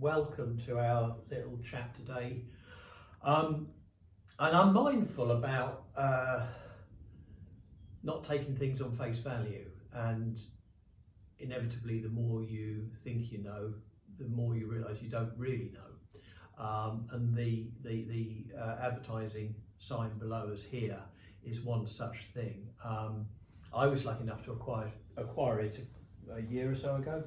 welcome to our little chat today. And I'm mindful about not taking things on face value, and inevitably the more you think you know, the more you realise you don't really know. And the advertising sign below us here is one such thing. I was lucky enough to acquire it a year or so ago.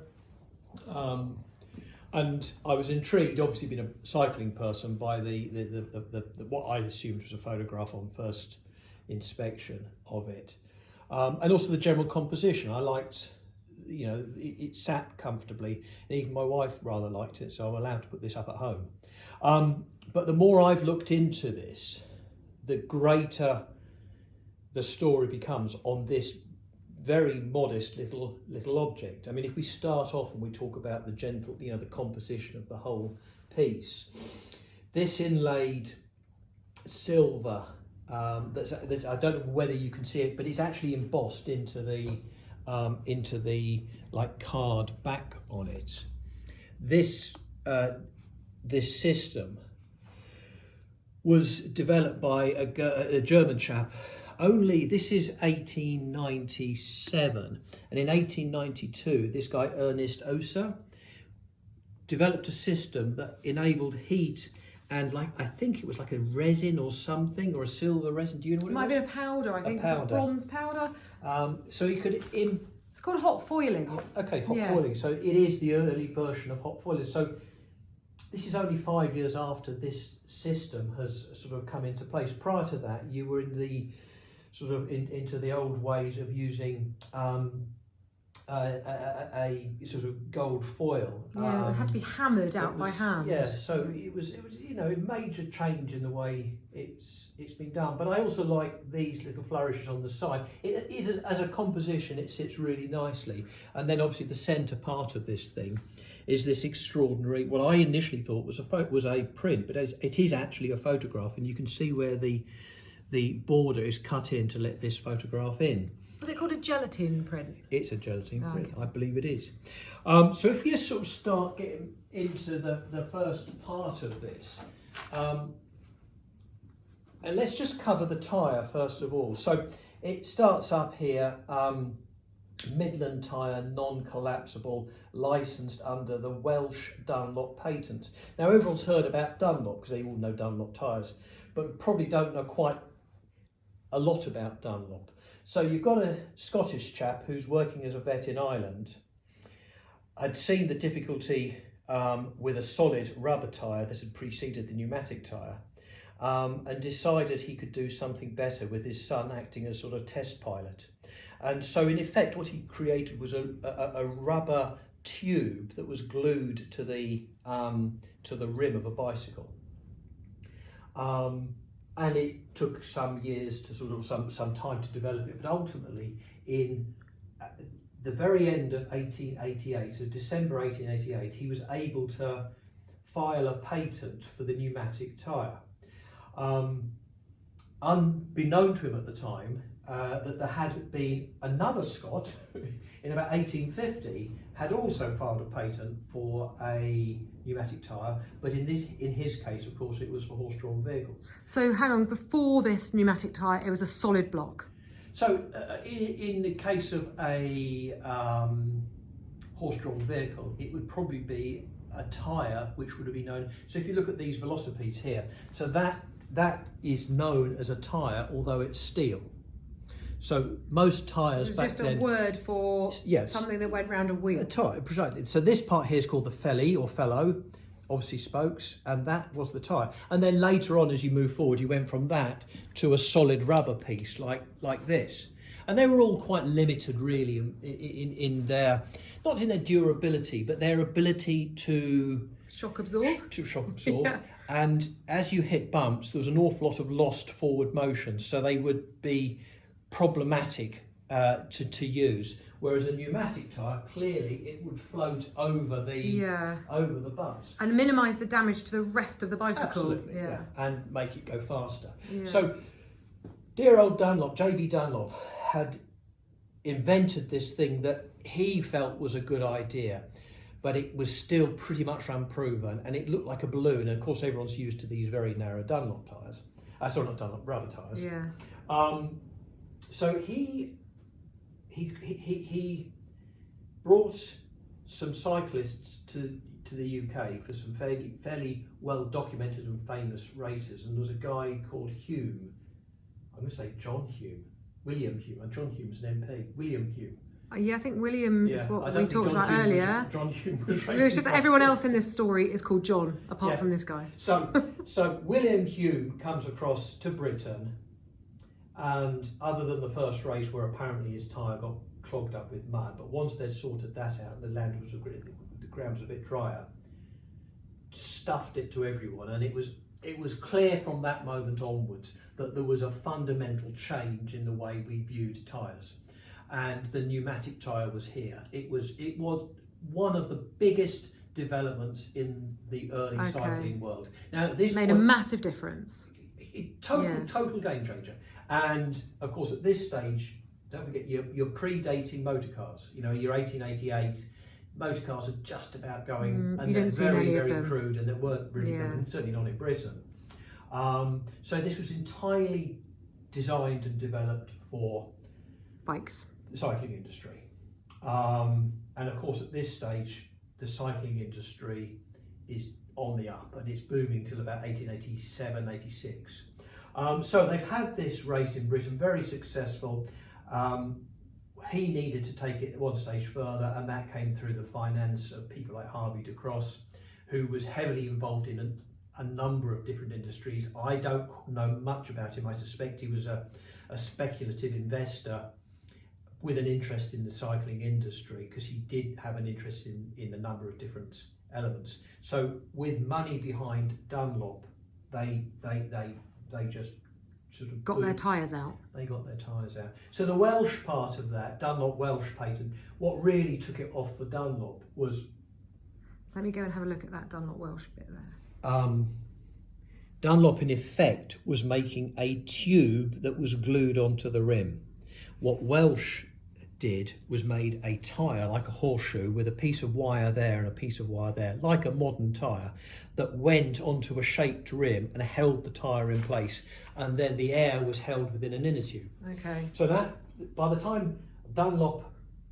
And I was intrigued, obviously being a cycling person, by the what I assumed was a photograph on first inspection of it, and also the general composition. I liked, you know, it sat comfortably, and even my wife rather liked it, so I'm allowed to put this up at home. But the more I've looked into this, the greater the story becomes on this very modest little object. I mean, if we start off and we talk about the gentle, you know, the composition of the whole piece, this inlaid silver, that's I don't know whether you can see it, but it's actually embossed into the like card back on it. This system was developed by a German chap. This is 1897, and in 1892 this guy Ernest Oser developed a system that enabled heat and, like, I think it was like a resin or something, or a silver resin. Do you know what it was? Might be a powder, I think. It's like bronze powder. So he could it's called hot foiling. Okay, hot foiling. So it is the early version of hot foiling. So this is only 5 years after this system has sort of come into place. Prior to that, you were in the sort of into the old ways of using a sort of gold foil. Yeah, it had to be hammered out by hand. Yeah, so it was you know, a major change in the way it's been done. But I also like these little flourishes on the side. It as a composition, it sits really nicely. And then obviously the centre part of this thing is this extraordinary, what I initially thought was a print, but it is actually a photograph, and you can see where the border is cut in to let this photograph in. Was it called a gelatin print? It's a gelatin print, okay. I believe it is. So if we just sort of start getting into the first part of this, and let's just cover the tyre first of all. So it starts up here, Midland tyre, non-collapsible, licensed under the Welsh Dunlop patent. Now everyone's heard about Dunlop because they all know Dunlop tyres, but probably don't know quite a lot about Dunlop. So you've got a Scottish chap who's working as a vet in Ireland, had seen the difficulty with a solid rubber tyre that had preceded the pneumatic tyre, and decided he could do something better with his son acting as sort of test pilot. And so in effect what he created was a rubber tube that was glued to the rim of a bicycle. And it took some years to sort of some time to develop it, but ultimately in the very end of 1888, so December 1888, he was able to file a patent for the pneumatic tyre. Unbeknown to him at the time, that there had been another Scot in about 1850 had also filed a patent for a pneumatic tyre, but in his case, of course, it was for horse-drawn vehicles. So hang on, before this pneumatic tyre, it was a solid block. So in the case of a horse-drawn vehicle, it would probably be a tyre which would have been known. So if you look at these velocipedes here, so that is known as a tyre, although it's steel. So most tyres back then... It's just a word for something that went round a wheel. A tyre, precisely. So this part here is called the felly or felloe, obviously spokes, and that was the tyre. And then later on, as you move forward, you went from that to a solid rubber piece like this. And they were all quite limited, really, in their, not in their durability, but their ability to shock absorb. Yeah. And as you hit bumps, there was an awful lot of lost forward motion, so they would be problematic to use. Whereas a pneumatic tyre, clearly, it would float over the bumps and minimise the damage to the rest of the bicycle. Absolutely, yeah. And make it go faster. Yeah. So, dear old Dunlop, J.B. Dunlop, had invented this thing that he felt was a good idea, but it was still pretty much unproven, and it looked like a balloon. And of course, everyone's used to these very narrow Dunlop tyres. Sorry, not Dunlop, rubber tyres. Yeah. So he brought some cyclists to the UK for some fairly well documented and famous races, and there was a guy called Hume. I'm going to say William Hume, and John Hume's an MP. William Hume. Yeah, I think William is what we talked about Hume earlier. John Hume was It was just everyone else in this story is called John, apart from this guy. So William Hume comes across to Britain, and other than the first race where apparently his tyre got clogged up with mud, but once they'd sorted that out, the ground was a bit drier, stuffed it to everyone, and it was clear from that moment onwards that there was a fundamental change in the way we viewed tyres. And the pneumatic tyre was here. It was one of the biggest developments in the early cycling world. Now, this made a massive difference. Total game changer. And of course, at this stage, don't forget you're predating motor cars. You know, you're 1888. Motor cars are just about going, and they're very crude, and there weren't really, certainly not in Britain. So this was entirely designed and developed for bikes. The cycling industry. And of course, at this stage, the cycling industry is on the up, and it's booming till about 1887, 86. So they've had this race in Britain, very successful. He needed to take it one stage further, and that came through the finance of people like Harvey de Cross, who was heavily involved in a number of different industries. I don't know much about him. I suspect he was a speculative investor with an interest in the cycling industry, because he did have an interest in a number of different elements. So with money behind Dunlop, they just sort of got their tyres out. They got their tyres out. So the Welsh part of that, Dunlop Welsh patent, what really took it off for Dunlop was... Let me go and have a look at that Dunlop Welsh bit there. Dunlop in effect was making a tube that was glued onto the rim. What Welsh did was made a tyre like a horseshoe with a piece of wire there and a piece of wire there, like a modern tyre, that went onto a shaped rim and held the tyre in place, and then the air was held within an inner tube. Okay. So that, by the time Dunlop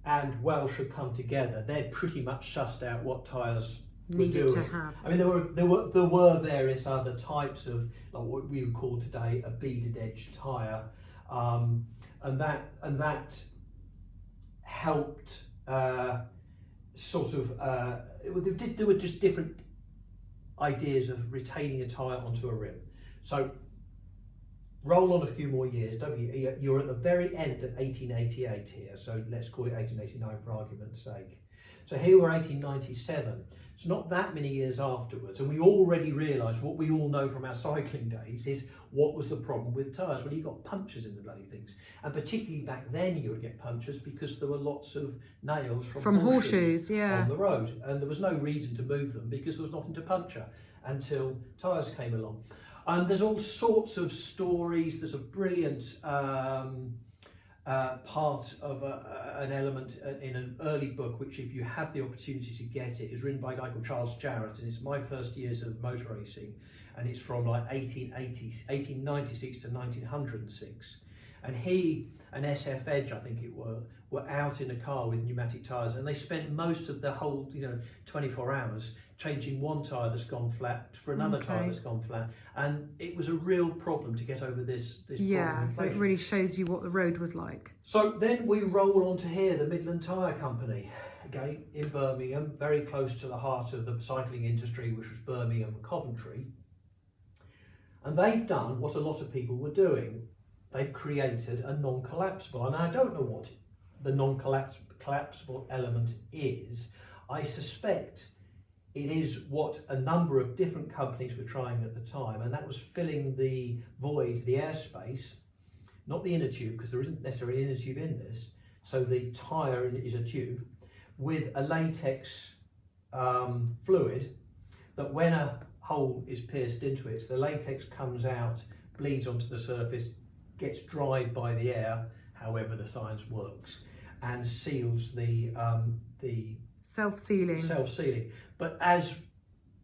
and Welsh had come together, they'd pretty much sussed out what tyres needed to have. I mean, there were various other types of, like what we would call today a beaded edge tyre, and that helped there were just different ideas of retaining a tyre onto a rim. So roll on a few more years, don't you? You're at the very end of 1888 here, so let's call it 1889 for argument's sake. So here we're 1897. It's not that many years afterwards, and we already realise what we all know from our cycling days is what was the problem with tyres. Well, you got punctures in the bloody things, and particularly back then you would get punctures because there were lots of nails from horseshoes on the road, and there was no reason to move them because there was nothing to puncture until tyres came along. And there's all sorts of stories. There's a brilliant part of an element in an early book, which if you have the opportunity to get it, is written by a guy called Charles Jarrett, and it's my first years of motor racing, and it's from like 1896 to 1906. And he and SF Edge, I think it were out in a car with pneumatic tyres, and they spent most of the whole 24 hours changing one tyre that's gone flat for another tyre that's gone flat, and it was a real problem to get over this problem. So it really shows you what the road was like. So then we roll on to here, the Midland Tyre Company, again in Birmingham, very close to the heart of the cycling industry, which was Birmingham and Coventry. And they've done what a lot of people were doing. They've created a non-collapsible, and I don't know what the non-collapsible element is. I suspect it is what a number of different companies were trying at the time, and that was filling the void, the airspace, not the inner tube, because there isn't necessarily an inner tube in this. So the tyre is a tube with a latex fluid that when a hole is pierced into it, the latex comes out, bleeds onto the surface, gets dried by the air, however the science works, and seals the Self-sealing. Self-sealing. But as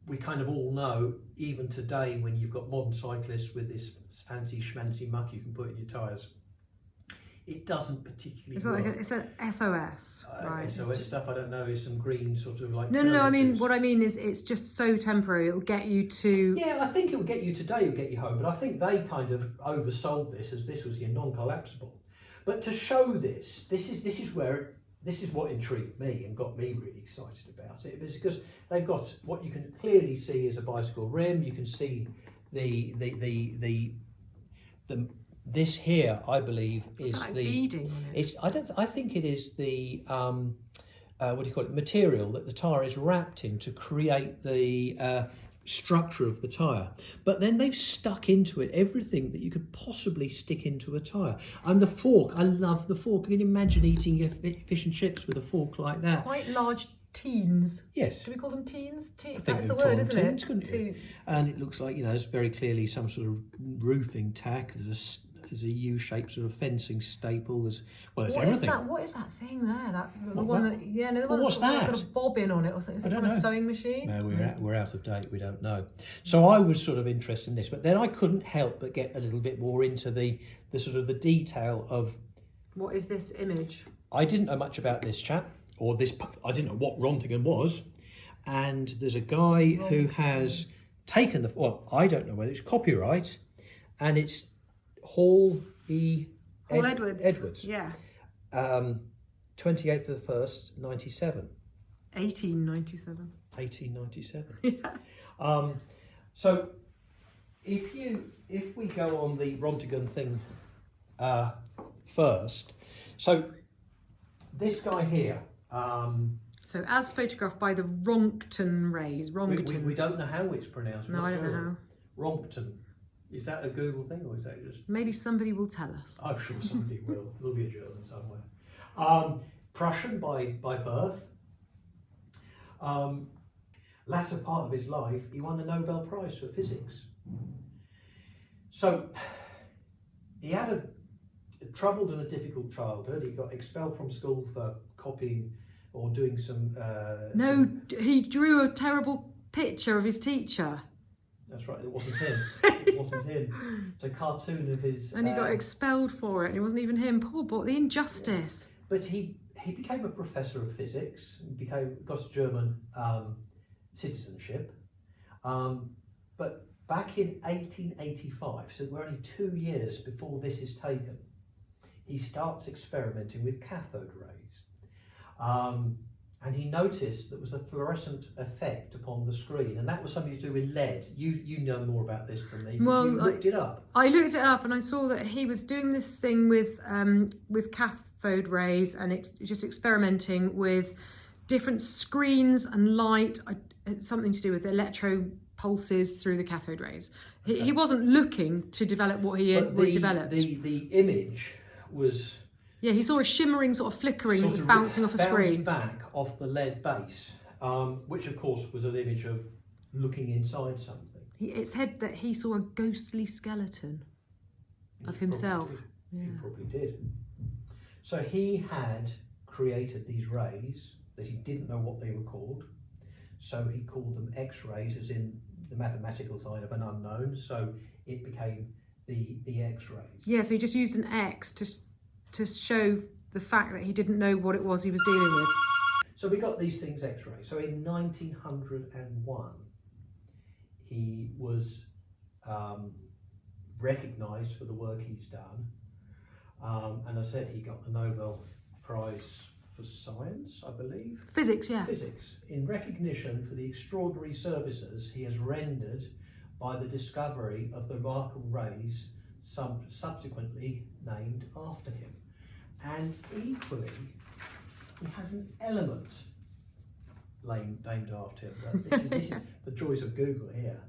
we kind of all know, even today, when you've got modern cyclists with this fancy schmancy muck you can put in your tyres, it doesn't particularly It's work. like it's an SOS, right? SOS stuff, I don't know, is some green sort of like... No, I mean, what I mean is it's just so temporary, it'll get you to... Yeah, I think it'll get you today, it'll get you home, but I think they kind of oversold this as this was your non-collapsible. But to show this is what intrigued me and got me really excited about it, because they've got what you can clearly see is a bicycle rim. You can see this here, I believe, is like the beading on it? I think it is the what do you call it? Material that the tyre is wrapped in to create the structure of the tyre. But then they've stuck into it everything that you could possibly stick into a tyre. And the fork, I love the fork. You can imagine eating your fish and chips with a fork like that. Quite large teens. Yes. Do we call them teens? I think That's the they're word, torn isn't tins, it? couldn't you? And it looks like, there's very clearly some sort of roofing tack. There's a U-shaped sort of fencing staple. There's everything. What is that thing there? What's that's that? got a bobbin on it or something. Is it from a sewing machine? No, we're out of date. We don't know. So I was sort of interested in this, but then I couldn't help but get a little bit more into the sort of the detail of. What is this image? I didn't know much about this chap or this. I didn't know what Rontigan was, and there's a guy who has taken the. Well, I don't know whether it's copyright, and it's Hall Edwards. Yeah. 28th of the 1st, 97. 1897. 1897. Yeah. So if we go on the Rontigan thing first, so this guy here. So as photographed by the Ronkton rays. Ronkton. We don't know how it's pronounced. No, I don't know how. Ronkton. Is that a Google thing or is that just... Maybe somebody will tell us. I'm sure somebody will. There'll be a German somewhere. Prussian by birth. Latter part of his life, he won the Nobel Prize for physics. So he had a troubled and a difficult childhood. He got expelled from school for copying or doing some... he drew a terrible picture of his teacher. That's right, it wasn't him. It wasn't him. It's a cartoon of his... And he got expelled for it, and it wasn't even him. Poor boy, the injustice. Yeah. But he became a professor of physics, and got German citizenship. But back in 1885, so we're only 2 years before this is taken, he starts experimenting with cathode rays. And he noticed there was a fluorescent effect upon the screen, and that was something to do with lead. You know more about this than me. Well, you looked it up. I looked it up, and I saw that he was doing this thing with cathode rays, and just experimenting with different screens and light, something to do with electro pulses through the cathode rays. Okay. He wasn't looking to develop what he had developed. The image was... Yeah, he saw a shimmering sort of flickering that was bouncing off a screen. Back off the lead base, which of course was an image of looking inside something. It said that he saw a ghostly skeleton of himself. Yeah. He probably did. So he had created these rays that he didn't know what they were called. So he called them X-rays, as in the mathematical sign of an unknown. So it became the X-rays. Yeah, so he just used an X to show the fact that he didn't know what it was he was dealing with. So we got these things X-ray. So in 1901, he was recognised for the work he's done. And I said he got the Nobel Prize for Science, I believe. Physics, yeah. Physics, in recognition for the extraordinary services he has rendered by the discovery of the remarkable rays subsequently named after him. And equally, he has an element named after him. This is the joys of Google here.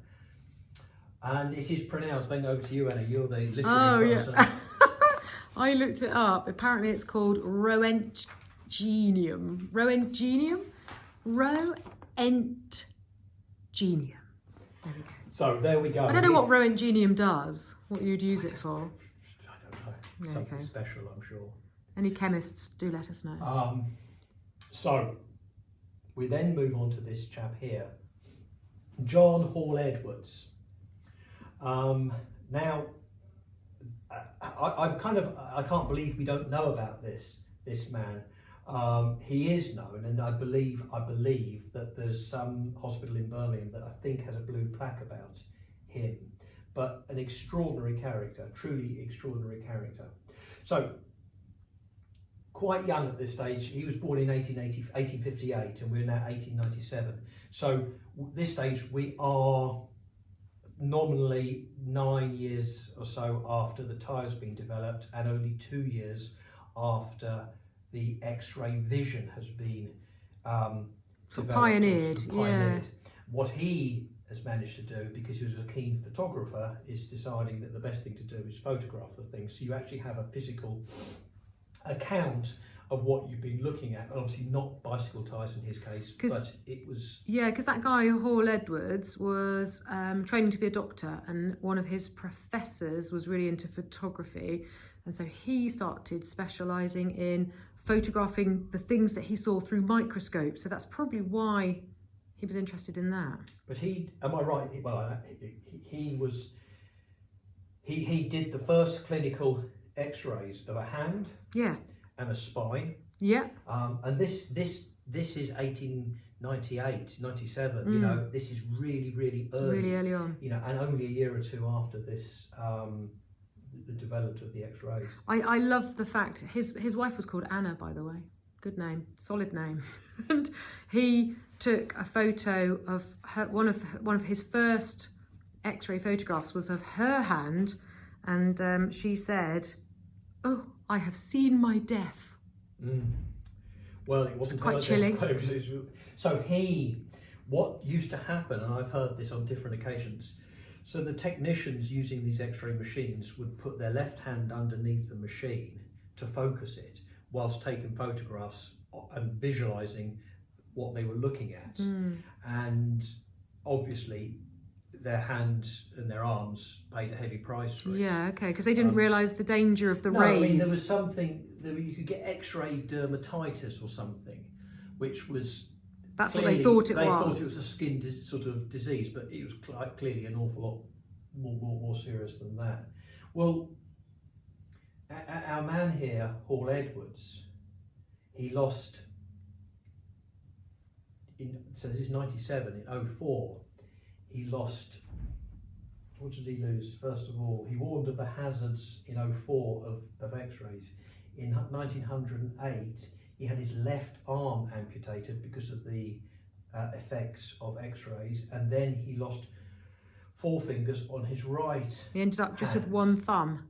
And it is pronounced, then over to you, Anna, you're the literary person. Yeah. I looked it up. Apparently it's called Roentgenium. Roentgenium? Roentgenium. There we go. So there we go. I don't know what Roentgenium does, what you'd use it for. I don't know. Something special, I'm sure. Any chemists, do let us know. So we then move on to this chap here, John Hall Edwards. Now, I can't believe we don't know about this man. He is known, and I believe that there's some hospital in Birmingham that I think has a blue plaque about him. But an extraordinary character, truly extraordinary character. So, quite young at this stage. He was born in 1858, and we're now 1897. So, this stage we are nominally 9 years or so after the Tyres been developed, and only 2 years after the X-ray vision has been pioneered. Yeah. What he has managed to do, because he was a keen photographer, is deciding that the best thing to do is photograph the thing, so you actually have a physical account of what you've been looking at. Obviously not bicycle tyres in his case, but it was... Yeah, because that guy, Hall Edwards, was training to be a doctor, and one of his professors was really into photography, and so he started specialising in photographing the things that he saw through microscopes. So that's probably why he was interested in that. But am I right? Well, he did the first clinical X-rays of a hand. Yeah. And a spine. Yeah. And this is 1898, 97. You know, this is really, really early. Really early on. You know, and only a year or two after this, the development of the X-rays. I love the fact his wife was called Anna, by the way. Good name, solid name. And he took a photo of her. One of his first X-ray photographs was of her hand, and she said, "Oh, I have seen my death." Well, it wasn't quite chilling. So what used to happen, and I've heard this on different occasions, so the technicians using these X-ray machines would put their left hand underneath the machine to focus it, whilst taking photographs and visualising what they were looking at. And obviously their hands and their arms paid a heavy price for it. Yeah, okay, because they didn't realise the danger of the rays. I mean, there was something, you could get X-ray dermatitis or something, which was... That's what they thought it was. They thought it was a skin sort of disease, but it was clearly an awful lot more serious than that. Well, our man here, Hall Edwards, he lost, so this is 97, in 04, he lost, what did he lose? First of all, he warned of the hazards in 04 of X-rays. In 1908, he had his left arm amputated because of the effects of X-rays, and then he lost 4 fingers on his right. He ended up just with 1 thumb.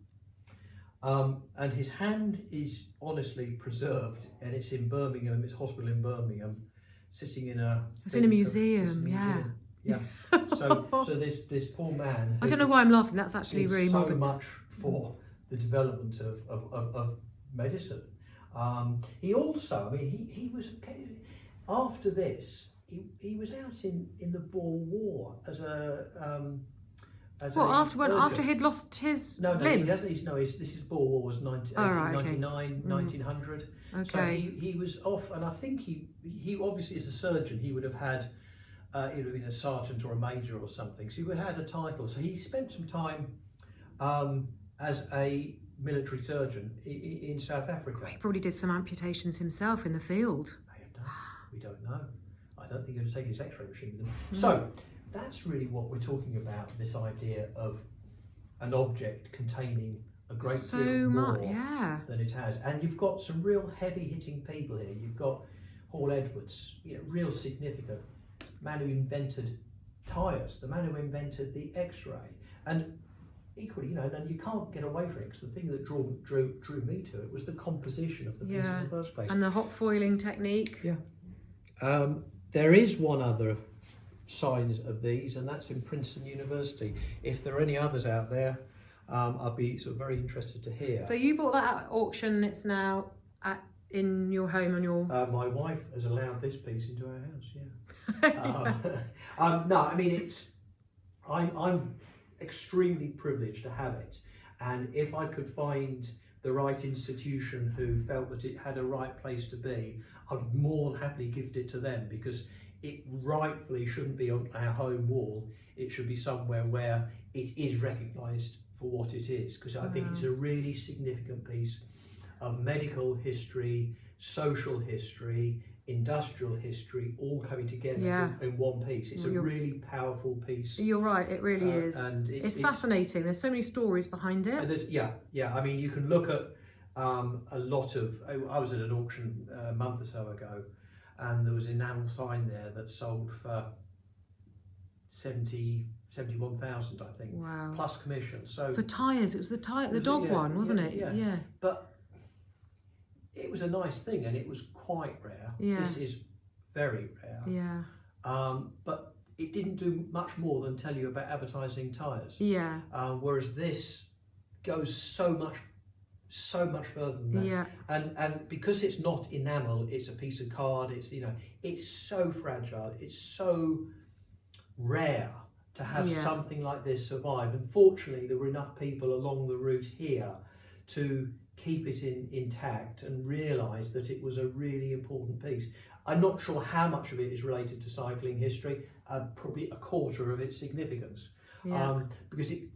And his hand is honestly preserved, and it's in Birmingham, it's hospital in Birmingham, sitting in a... It's in a museum, yeah. Yeah. So this poor man... I don't know why I'm laughing, that's actually really so morbid. much for the development of medicine. He also, I mean, he was, after this, he was out in the Boer War as a... after he'd lost his limb? No, this is Boer War was 1899, 1900. Okay. So he was off, and I think he obviously, as a surgeon, he would have had, he would have been a sergeant or a major or something, so he would have had a title. So he spent some time as a military surgeon in South Africa. He probably did some amputations himself in the field. May have done. We don't know. I don't think he would have taken his X-ray machine with him. So that's really what we're talking about, this idea of an object containing a great deal more than it has. And you've got some real heavy-hitting people here. You've got Hall Edwards, real significant, man who invented Tyres, the man who invented the X-ray. And equally, and you can't get away from it, because the thing that drew me to it was the composition of the piece in the first place. And the hot foiling technique. Yeah. There is one other signs of these, and that's in Princeton University. If there are any others out there, I'd be sort of very interested to hear. So you bought that at auction, it's now in your home on your... My wife has allowed this piece into our house, yeah. No, I mean, I'm extremely privileged to have it, and if I could find the right institution who felt that it had a right place to be, I would more than happily gift it to them, because it rightfully shouldn't be on our home wall. It should be somewhere where it is recognised for what it is, because I think it's a really significant piece of medical history, social history, industrial history, all coming together in one piece. It's a really powerful piece. You're right, it really is. And it's fascinating. There's so many stories behind it. I mean, you can look at a lot of. I was at an auction a month or so ago, and there was an enamel sign there that sold for 71,000, I think. Wow. Plus commission. So for Tyres, it was the dog one, wasn't it? Yeah. But it was a nice thing, and it was quite rare. This is very rare. But it didn't do much more than tell you about advertising tyres. Whereas this goes so much further than that. And because it's not enamel, it's a piece of card. It's it's so fragile. It's so rare to have something like this survive. And fortunately, there were enough people along the route here to keep it intact and realise that it was a really important piece. I'm not sure how much of it is related to cycling history, probably a quarter of its significance, because it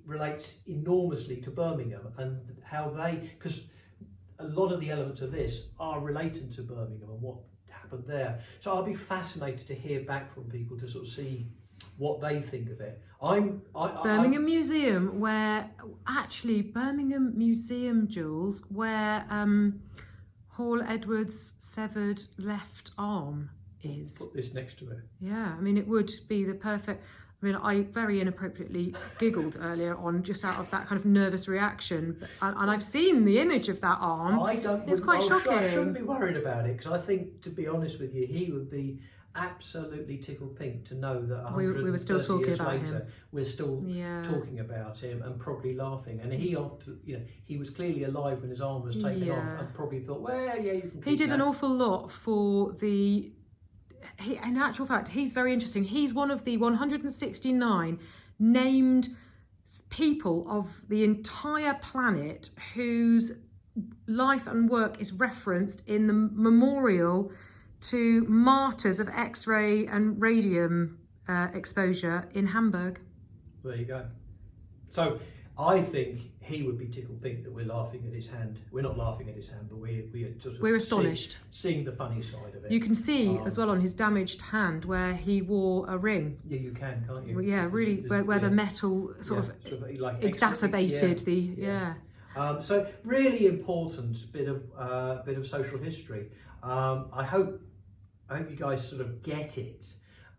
relates enormously to Birmingham and how because a lot of the elements of this are related to Birmingham and what happened there. So I'll be fascinated to hear back from people to sort of see what they think of it. Birmingham Museum, Jules, where Hall Edward's severed left arm is. Put this next to it. Yeah, I mean, it would be the perfect. I mean, I very inappropriately giggled earlier on just out of that kind of nervous reaction, and I've seen the image of that arm. It's quite shocking. I shouldn't be worried about it, because I think, to be honest with you, he would be absolutely tickled pink to know that 130 we were still talking years about later, him. We're still talking about him and probably laughing. And he was clearly alive when his arm was taken off, and probably thought, well, you can keep He did that. an awful lot for the. In actual fact, he's very interesting. He's one of the 169 named people of the entire planet whose life and work is referenced in the memorial to martyrs of X-ray and radium exposure in Hamburg. There you go. So I think he would be tickled pink that we're laughing at his hand. We're not laughing at his hand, but we're astonished. Seeing the funny side of it. You can see as well on his damaged hand where he wore a ring. Yeah, you can, can't you? Well, yeah, really, where the metal sort of like exacerbated so really important bit of social history. I hope you guys sort of get it.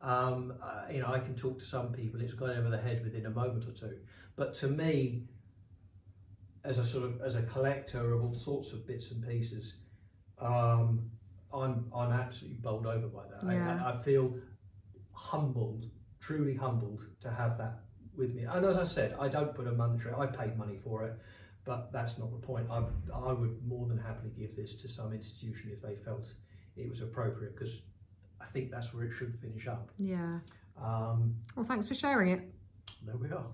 I can talk to some people, it's gone over the head within a moment or two, but to me, as a collector of all sorts of bits and pieces, I'm absolutely bowled over by that. I feel humbled, truly humbled to have that with me. And as I said, I don't put a monetary, I paid money for it, but that's not the point. I would more than happily give this to some institution if they felt it was appropriate, because I think that's where it should finish up. Well, thanks for sharing it. There we are.